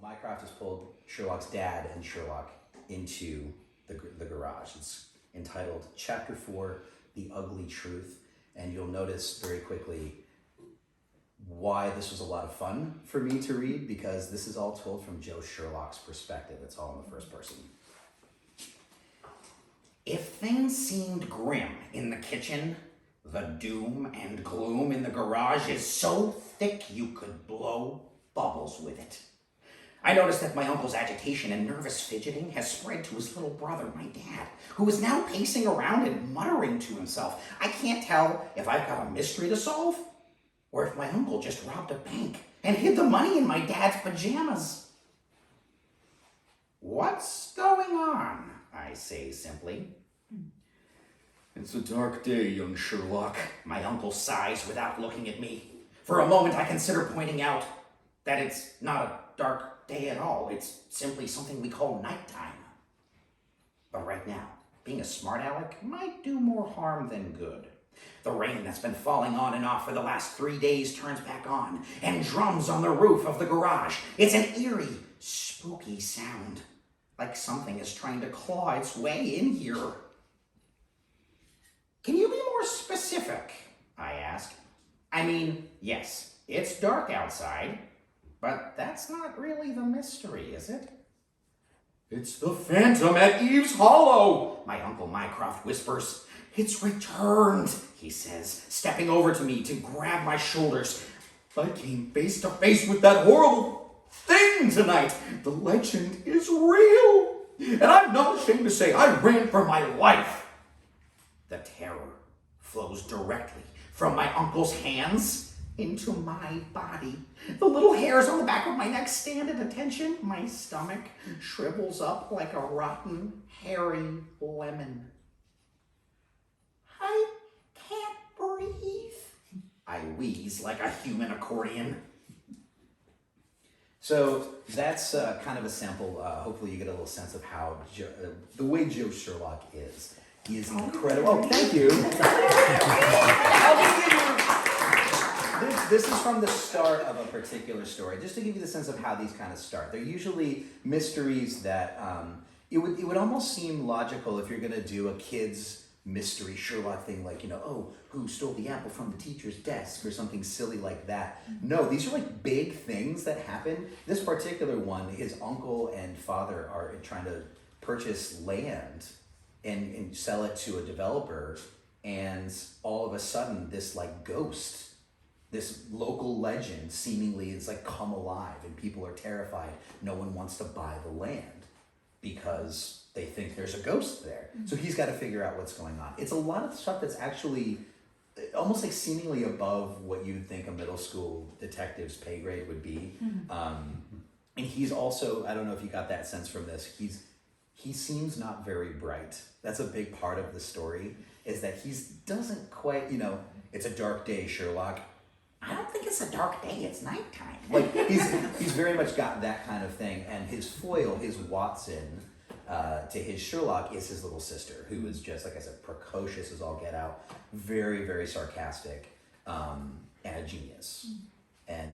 Mycroft has pulled Sherlock's dad and Sherlock into the garage. It's entitled Chapter 4, The Ugly Truth. And you'll notice very quickly why this was a lot of fun for me to read, because this is all told from Joe Sherlock's perspective. It's all in the first person. If things seemed grim in the kitchen, the doom and gloom in the garage is so thick you could blow bubbles with it. I noticed that my uncle's agitation and nervous fidgeting has spread to his little brother, my dad, who is now pacing around and muttering to himself. I can't tell if I've got a mystery to solve, or if my uncle just robbed a bank and hid the money in my dad's pajamas. What's going on? I say simply. It's a dark day, young Sherlock. My uncle sighs without looking at me. For a moment I consider pointing out that it's not a dark day at all. It's simply something we call nighttime. But right now, being a smart aleck might do more harm than good. The rain that's been falling on and off for the last 3 days turns back on and drums on the roof of the garage. It's an eerie, spooky sound, like something is trying to claw its way in here. Can you be more specific? I ask. I mean, yes, it's dark outside, but that's not really the mystery, is it? It's the phantom at Eve's Hollow! My Uncle Mycroft whispers. It's returned, he says, stepping over to me to grab my shoulders. I came face to face with that horrible thing tonight. The legend is real. And I'm not ashamed to say I ran for my life. The terror flows directly from my uncle's hands into my body. The little hairs on the back of my neck stand at attention. My stomach shrivels up like a rotten, hairy lemon. I can't breathe. I wheeze like a human accordion. So that's kind of a sample. Hopefully you get a little sense of how the way Joe Sherlock is. He is incredible. Oh, thank you. This is from the start of a particular story, just to give you the sense of how these kind of start. They're usually mysteries that it would almost seem logical if you're going to do a kid's mystery Sherlock thing, like, oh, who stole the apple from the teacher's desk or something silly like that. No, these are like big things that happen. This particular one, his uncle and father are trying to purchase land and sell it to a developer, and all of a sudden this like ghost, this local legend seemingly is like come alive, and people are terrified. No one wants to buy the land because they think there's a ghost there. So he's got to figure out what's going on. It's a lot of stuff that's actually almost like seemingly above what you'd think a middle school detective's pay grade would be. And he's also, I don't know if you got that sense from this, he seems not very bright. That's a big part of the story, is that he doesn't quite, it's a dark day, Sherlock. I don't think it's a dark day, it's nighttime. Like, he's very much got that kind of thing. And his foil, his Watson, to his Sherlock is his little sister, who is just, like I said, precocious as all get out, very, very sarcastic, and a genius.